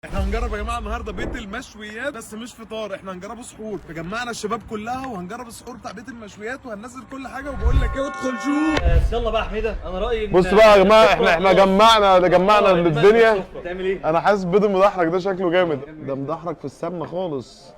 احنا هنجرب يا جماعه النهارده بيت المشويات، بس مش فطار، احنا هنجربه سحور. فجمعنا الشباب كلها وهنجرب السحور بتاع بيت المشويات وهننزل كل حاجه. وبقول لك ايه، ادخل شوف. بس يلا بقى يا حميده، انا رايي بص بقى يا جماعه، احنا جمعنا الدنيا. بتعمل ايه؟ انا حاسس بيض المدحرج ده شكله جامد، ده مدحرج في السمنه خالص.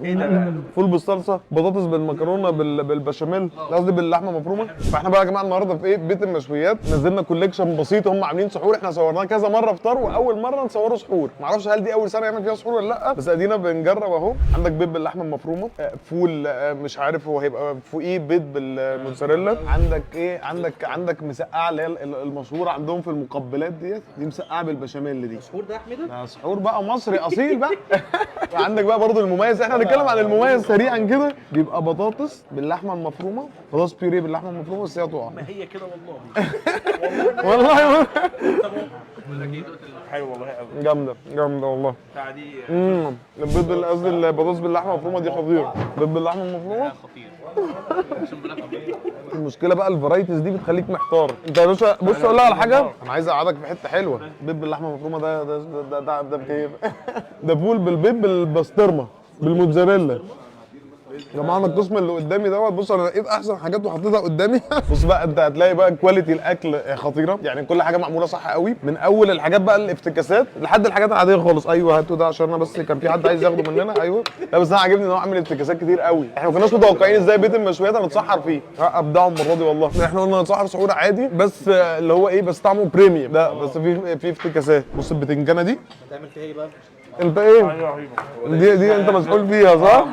ايه ده؟ فول بالصلصه، بطاطس بالمكرونه بالبشاميل، قصدي باللحمه مفرومه. فاحنا بقى يا جماعه النهارده في ايه؟ بيت المشويات. نزلنا كوليكشن بسيط، هم عاملين سحور، احنا صورناه كذا مره فطار واول مره نصوره سحور. معرفش هل دي اول سنه يعمل فيها سحور ولا لا، بس ادينا بنجرب اهو. عندك بيض باللحمه المفرومه، فول مش عارف هو هيبقى فوقيه بيض بالموتزاريلا. عندك ايه؟ عندك مسقعه اللي هي المشهوره عندهم في المقبلات دي مسقعه بالبشاميل دي. السحور ده يا حميده؟ ده سحور بقى مصري اصيل بقى. وعندك بقى برضو المميز، احنا هنتكلم عن المميز سريعا كده. بيبقى بطاطس باللحمه المفرومه، بطاطس بيوريه باللحمه المفرومه، بس هي تقع. ما هي كده والله. والله حلو والله قوي. جامده والله. بتاع دي البيض قصدي البطاطس باللحمه المفرومه دي خطيره. البيض باللحمه المفرومه خطير. المشكله بقى الفرايتيز دي بتخليك محتار. انت يا باشا بص اقول لك على حاجه، انا عايز اقعدك في حته حلوه. بيض باللحمه المفرومه ده بكيف. ده فول بالبيض بالبسطرمه بالموتزاريلا. يا جماعه انا القسم اللي قدامي دوت، بص انا لقيت احسن حاجات وحطيتها قدامي. بص بقى انت هتلاقي بقى كواليتي الاكل خطيره، يعني كل حاجه معموله صح قوي، من اول الحاجات بقى الافتكاسات لحد الحاجات العاديه خالص. ايوه هاتوا ده عشان انا بس كان في حد عايز ياخده مننا. ايوه لا بس انا عاجبني ان هو عامل افتكاسات كتير قوي. احنا ما كناش متوقعين ازاي بيت المشويات هنتسحر فيه. ابدعوا المره دي والله. احنا قلنا نتسحر سحور عادي، بس اللي هو ايه، بس طعمه بريميوم. لا بس في افتكاسات. بص البتنجانه دي هتعمل فيها ايه بقى؟ انت ايه؟ دي انت مسؤول فيها صح؟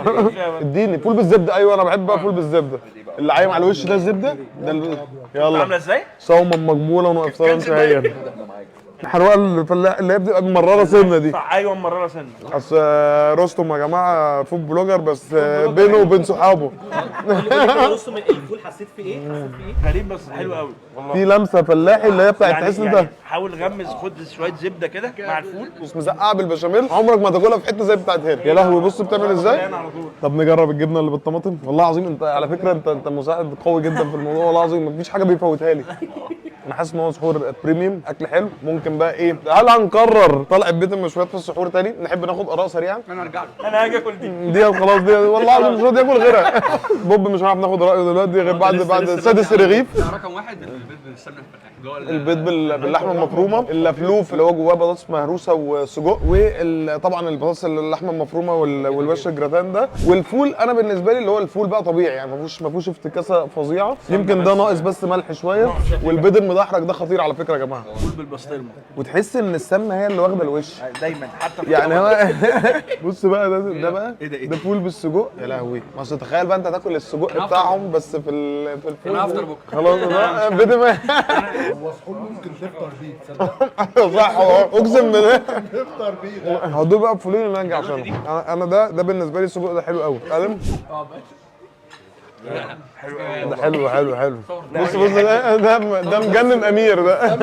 اديني فول بالزبده. ايوه انا بحب بقى فول بالزبده، اللي عايم على الوش ده الزبده ده يلا عامله ازاي؟ صوما مقبولا وافطارا شهيا. الحروقه الفلاح اللي هي بتبقى مرره سنه دي. ايوه مرره سنه. اصل رستم يا جماعه فود بلوجر، بس بينه وبين صحابه. رستم الفول حسيت في ايه؟ غريب بس حلو قوي والله. في لمسه فلاحي اللي هي بتاعت تحس انت حاول غمز، خد شويه زبده كده مع الفول. بص مسقعه بالبشاميل، عمرك ما تاكلها في حته زي بتاعت هنا. يا لهوي بص بتعمل ازاي. طب نجرب الجبنه اللي بالطماطم. والله العظيم انت على فكره انت مساعد قوي جدا في الموضوع، والله العظيم مفيش حاجه بيفوتها لي. انا حاسس ان هو سحور بريميوم، اكل حلو. ممكن بقى ايه، هل هنكرر طلعه بيت المشويات في السحور تاني؟ نحب ناخد اراء سريعه. انا ارجع له، انا هاجي اكل دي خلاص دي والله العظيم مش راضي ياكل غيرها. بوب مش هنعرف ناخد رايه دلوقتي غير بعد سادس رغيف. رقم واحد البيض بالسمنه الفلاحي جوه البيض باللحمه المفرومه، اللفلوف اللي هو جواه بطاطس مهروسه وسجق، وطبعا البطاطس اللحمه المفرومه والوش الجراتان ده، والفول. انا بالنسبه لي اللي هو الفول بقى طبيعي، يعني ما فيهوش افتكاسه فظيعه، يمكن ده ناقص بس ملح شويه. والبيض المدحرج ده خطير على فكره يا جماعه. فول بالبسطرمه وتحس ان السمنه هي اللي واخده الوش دايما، حتى في يعني هو. بص بقى ده بقى إيه ده فول بالسجق. يا لهوي، ما اصل تخيل بقى انت تاكل السجق بتاعهم بس في الفول. انا هفطر بكره خلاص ده بيض ما هو سحور ممكن تفطر بيه، تصدق؟ صح اقسم بالله تفطر بيه ده. هدول بقى بفولين اللي نرجع عشان انا ده بالنسبه لي السجق ده حلو قوي. قلم ده حلو. بص ده مجنن امير ده.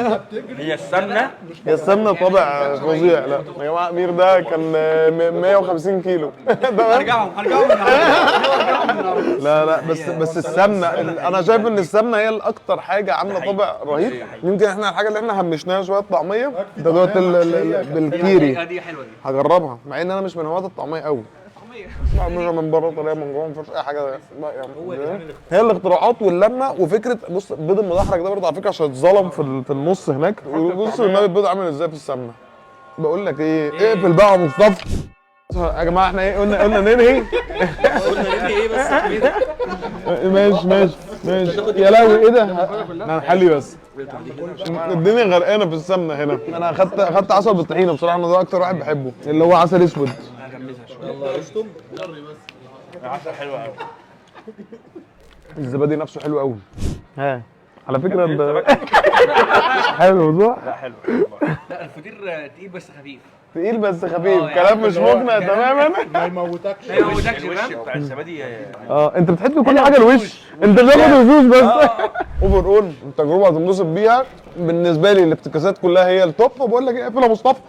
هي السمنه. هي السمنه طابع فظيع. لا يا جماعه امير ده كان 150 كيلو. هرجعهم لا بس السمنه، انا شايف ان السمنه هي الاكتر حاجه عامله طابع رهيب. يمكن احنا الحاجه اللي احنا همشناها شويه الطعميه ده دوت بالكيري. دي حلوه دي. هجربها مع ان انا مش من هواة الطعميه قوي. بعملها من بره طريقه، من جوه ما فيهاش اي حاجه. لا يعني هي الاختراعات واللمه وفكره. بص البيض المدحرج ده برضه على فكره عشان اتظلم في النص هناك. بص النبي البيض عامل ازاي في السمنه. بقول لك ايه، اقفل بقى يا مصطفى. يا جماعه احنا ايه قلنا ننهي. قلنا ايه بس كده؟ ماشي يا لهوي ايه ده. احنا هنحلي بس. الدنيا غرقانه في السمنه هنا. انا اخدت عسل بالطحينه بصراحه، انا ده اكتر واحد بحبه، اللي هو عسل اسود. يلا اشطب. عسل حلو قوي. الزبادي نفسه حلو قوي. ها على فكره حلو صح؟ لا حلو. لا الفطير تقيل بس خفيف. تقيل بس خفيف. يعني كلام مش مقنع تماما. ما يموتكش. ما يموتكش الوش فاهم؟ بتاع الزبادي. انت بتحب كل حاجه الوش، انت بتاخد الوش بس. اوفر اول التجربه هتنبسط بيها. بالنسبه لي الافتكاسات كلها هي التوب. وبقول لك ايه، اقفل يا مصطفى.